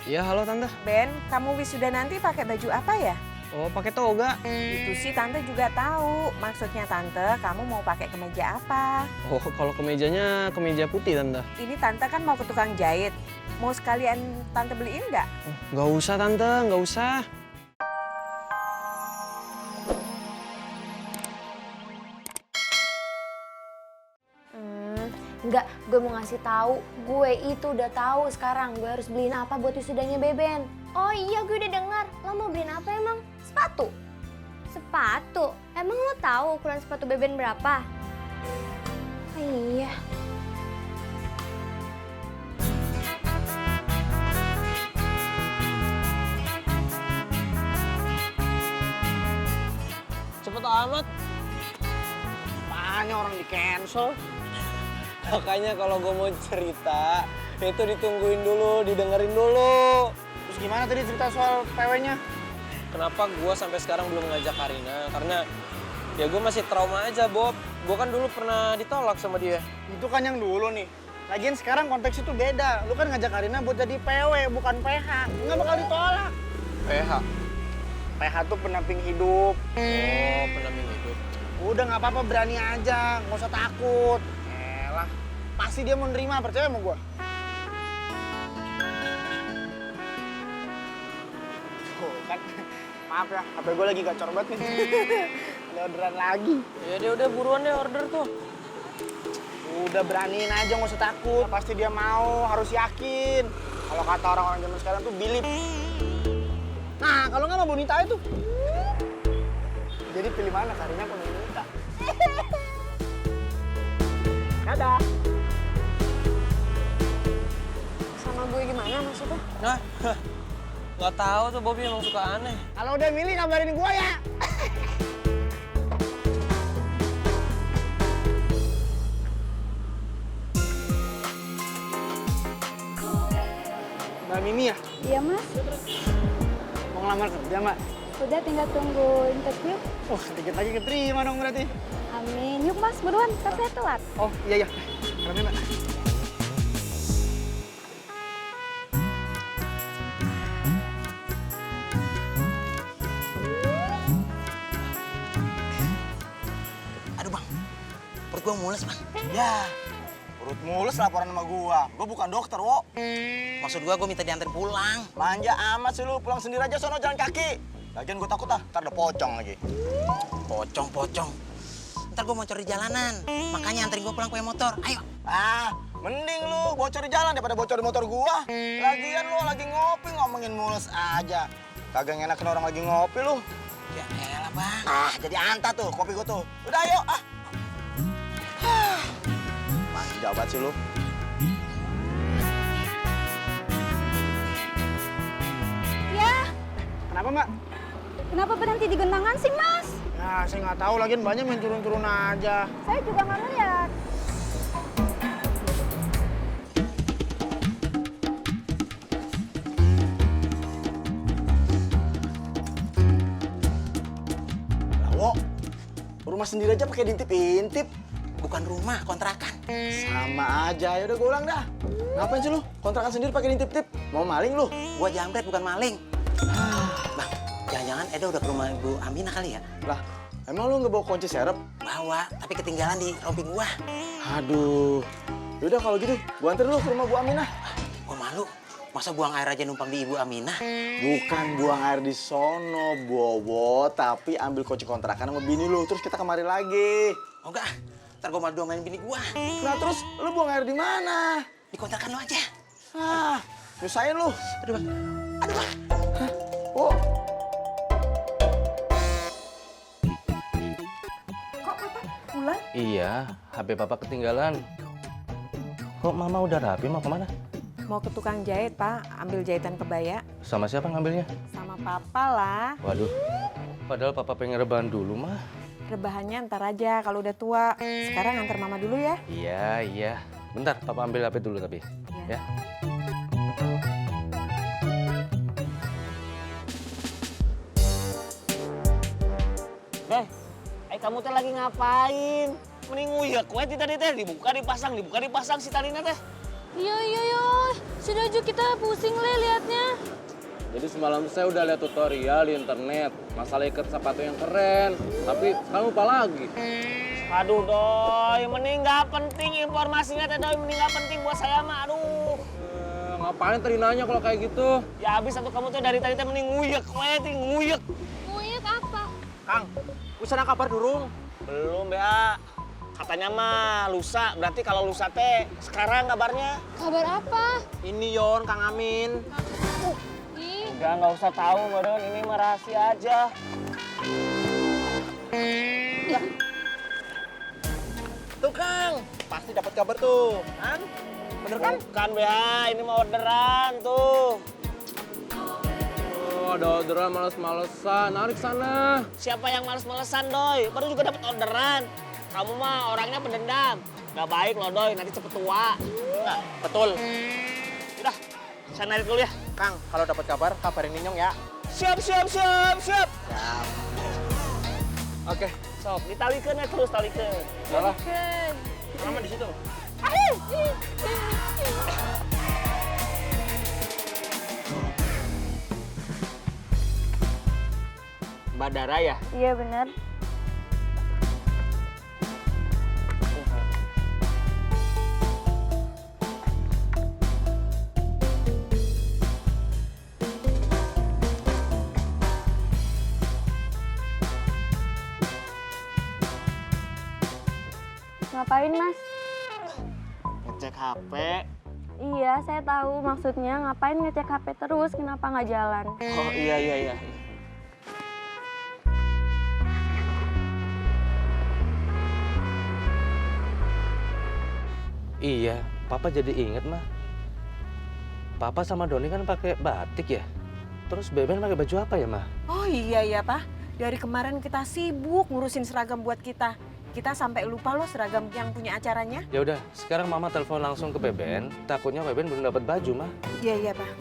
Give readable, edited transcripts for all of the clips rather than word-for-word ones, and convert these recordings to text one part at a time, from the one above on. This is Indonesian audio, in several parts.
Iya, halo Tante. Ben, kamu wisuda nanti pakai baju apa ya? Oh, pakai toga. Itu sih Tante juga tahu. Maksudnya Tante, kamu mau pakai kemeja apa? Oh, kalau kemejanya kemeja putih, Tante. Ini Tante kan mau ke tukang jahit. Mau sekalian Tante beliin nggak? Oh, nggak usah, Tante. Nggak usah. Enggak, gue mau ngasih tahu. Gue itu udah tahu sekarang gue harus beliin apa buat wisudanya Beben. Oh iya, gue udah dengar. Lo mau beliin apa emang? Sepatu. Sepatu? Emang lo tahu ukuran sepatu Beben berapa? Oh, iya. Cepet amat. Apanya orang di-cancel? Makanya kalau gue mau cerita, itu ditungguin dulu, didengerin dulu. Terus gimana tadi cerita soal PW-nya? Kenapa gue sampai sekarang belum ngajak Karina? Karena ya gue masih trauma aja, Bob. Gue kan dulu pernah ditolak sama dia. Itu kan yang dulu nih. Lagian sekarang konteks itu beda. Lu kan ngajak Karina buat jadi PW, bukan PH. Nggak bakal ditolak. PH. PH tuh pendamping hidup. Oh, pendamping hidup. Udah nggak apa-apa, berani aja. Nggak usah takut. Elah, pasti dia mau nerima, percaya sama gua. Tuh kan, maaf ya, HP gue lagi gacor banget nih. Ada orderan lagi. Ya dia udah buruan deh order tuh. Udah beraniin aja, nggak usah takut. Pasti dia mau, harus yakin. Kalau kata orang-orang zaman sekarang tuh believe. Nah, kalau nggak mau Bonita itu. Jadi pilih mana, Karina atau Bonita? Dadah. Sama gue gimana maksudnya? Nah, nggak tahu tuh Bobby emang suka aneh. Kalau udah milih kabarin gua ya. Mbak Mimi ya? Iya mas, Mau ngelamar kerja, Mbak? udah tinggal tunggu interview. Wah, dikit lagi keterima dong berarti. Amin. Yuk mas, buruan, ntar saya telat. Oh, iya, iya. Karena, Mbak. Aduh bang, perut gua mules bang. Ya, perut mulus laporan sama gua. Gua bukan dokter, wo. Maksud gua minta diantar pulang. Manja amat sih lu, pulang sendiri aja sono jalan kaki. Lagian gua takut ntar ada pocong lagi. Pocong. Ntar gua mau cari jalanan. Makanya anterin gua pulang pakai motor. Ayo. Ah, mending lu bocor di jalan daripada bocor di motor gua. Lagian lu lagi ngopi ngomongin mulus aja. Kagak ngenakin orang lagi ngopi lu. Ya elah bang. Ah, jadi anta tuh kopi gua tuh. Udah ayo, ah. Manja banget sih lu. Ya, Kenapa, Mbak? kenapa berhenti di genangan sih mas? Ya, saya nggak tahu, lagian banyak main turun-turun aja. Saya juga nggak ngeliat. Lah, wo, rumah sendiri aja pakai diintip-intip. Bukan rumah, kontrakan. Sama aja, ya udah gue ulang dah. Ngapain sih lu? Kontrakan sendiri pakai diintip-intip? Mau maling lu? Gua jambret bukan maling. Bang, jangan-jangan Edo udah ke rumah Ibu Aminah kali ya? Lah, emang lu nggak bawa kunci serep? Bawa, tapi ketinggalan di rompi gua. Aduh. Yaudah kalau gitu, gua anterin lu ke rumah Bu Aminah. Gua malu. Masa buang air aja numpang di Ibu Aminah? Bukan buang air di sono, Bobo, tapi ambil kunci kontrakan sama bini lu, terus kita kemari lagi. Oh enggak, ntar gua malah domain bini gua. Nah, terus lu buang air di mana? Di kontrakan lo aja. Ah, nyusahin lu. Aduh bang, aduh bang. Oh, Kok papa pulang? Iya, HP papa ketinggalan. Kok mama udah rapi, mau kemana? Mau ke tukang jahit, Pak. Ambil jahitan kebaya. Sama siapa ngambilnya? Sama papa lah. Waduh, padahal papa pengen rebahan dulu, mah. Rebahannya ntar aja kalau udah tua. Sekarang antar mama dulu ya. Iya. Bentar, papa ambil HP dulu tapi. Iya. Ya. kamu teh lagi ngapain? Mending nguyek we tadi teh dibuka dipasang si Talina teh. Iya. Sudah Ju, kita pusing Le liatnya. Jadi semalam saya udah lihat tutorial di internet masalah ikat sepatu yang keren. Tapi sekarang lupa lagi. Aduh Doi, mending nggak penting informasinya teh Doi, mending nggak penting buat saya mah, aduh. Ngapain tadi nanya kalau kayak gitu? Ya habis satu kamu tuh dari tadi teh mending nguyek, nguyek. Nguyek apa? Kang, usah kabar durung? Belum ya. Katanya mah lusa, berarti kalau lusa teh sekarang kabarnya. Kabar apa? Ini Yon, Kang Amin. Ih, Udah nggak usah tahu, Modon, ini mah rahasia aja. Tuh Kang, pasti dapat kabar tuh, kan? Bener kan? Bukan BH, ini mah orderan tuh. Oh, ada orderan males-malesan. Narik sana. Siapa yang males-malesan, Doi? Baru juga dapat orderan. Kamu mah orangnya pendendam. Gak baik loh, Doi. Nanti cepet tua. Enggak, betul. Udah, saya narik dulu ya. Kang, kalau dapat kabar, kabarin Ninyong ya. Siap. Oke. Sok, ditalikeun ya terus, talikeun. Salah. Lama di situ. Mbak Dara ya? iya bener. Ngapain Mas? Ngecek HP. Iya, saya tahu maksudnya ngapain ngecek HP terus, kenapa nggak jalan? Oh iya. Iya, Papa jadi inget mah. Papa sama Doni kan pakai batik ya. Terus Beben pakai baju apa ya, mah? Oh iya ya, Pak. Dari kemarin kita sibuk ngurusin seragam buat kita. Kita sampai lupa loh seragam yang punya acaranya. Ya udah, sekarang Mama telepon langsung ke Beben. Takutnya Beben belum dapat baju, mah. Iya, Pak.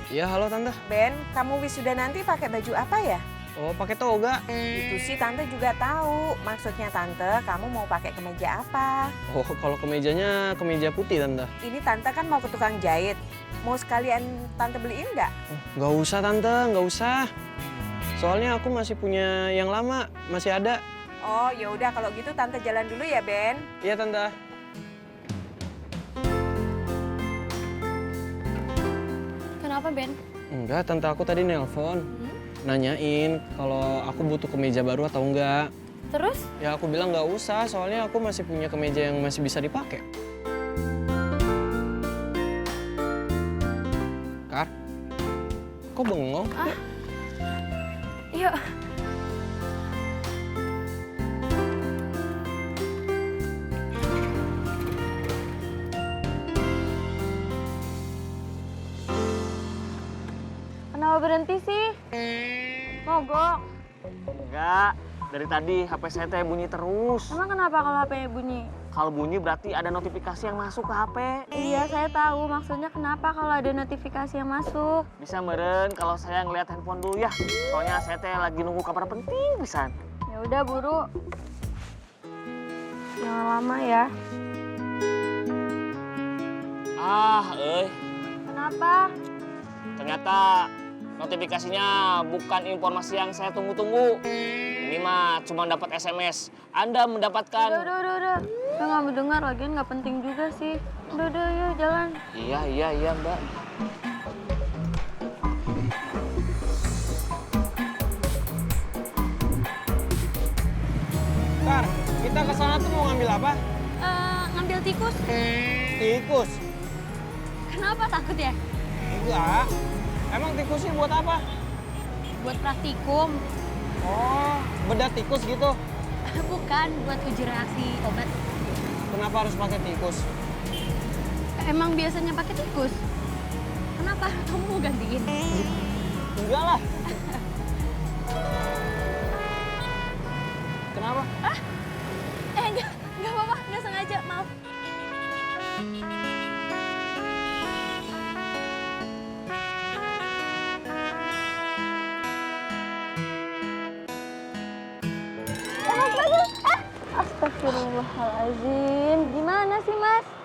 Iya, halo Tante. Ben, kamu wisuda nanti pakai baju apa ya? Oh, pakai toga. Itu sih Tante juga tahu. Maksudnya Tante, kamu mau pakai kemeja apa? Oh, kalau kemejanya kemeja putih, Tante. Ini Tante kan mau ke tukang jahit. Mau sekalian Tante beliin nggak? Nggak usah, Tante. Nggak usah. Soalnya aku masih punya yang lama. Masih ada. Oh, ya udah kalau gitu Tante jalan dulu ya, Ben. Iya, Tante. Kenapa Ben? Enggak, Tante aku tadi nelpon. Nanyain kalau aku butuh kemeja baru atau enggak. Terus? Ya aku bilang nggak usah, soalnya aku masih punya kemeja yang masih bisa dipakai. Kar, kok bengong? Yuk. Kenapa berhenti sih? Mogok. Enggak, dari tadi HP saya teh bunyi terus. Emang kenapa kalau HP-nya bunyi? Kalau bunyi berarti ada notifikasi yang masuk ke HP. Iya, saya tahu. Maksudnya kenapa kalau ada notifikasi yang masuk? Bisa meren kalau saya ngeliat handphone dulu ya. Soalnya saya teh lagi nunggu kabar penting pisan. Ya udah, buru. Jangan lama ya. Kenapa? Ternyata notifikasinya bukan informasi yang saya tunggu-tunggu. Ini mah cuma dapat SMS. Anda mendapatkan... Udah. Saya nggak mendengar, lagian nggak penting juga sih. Udah, yuk jalan. Iya, Mbak. Kar, kita ke sana tuh mau ngambil apa? Ngambil tikus. Tikus. Kenapa takut ya? Enggak. Emang tikusnya buat apa? Buat praktikum. Oh, bedah tikus gitu. Bukan, buat uji reaksi obat. Kenapa harus pakai tikus? Emang biasanya pakai tikus? Kenapa? Kamu mau gantiin? Enggak lah. Kenapa? Enggak apa-apa, enggak sengaja, maaf. Astagfirullahaladzim. Gimana sih, Mas?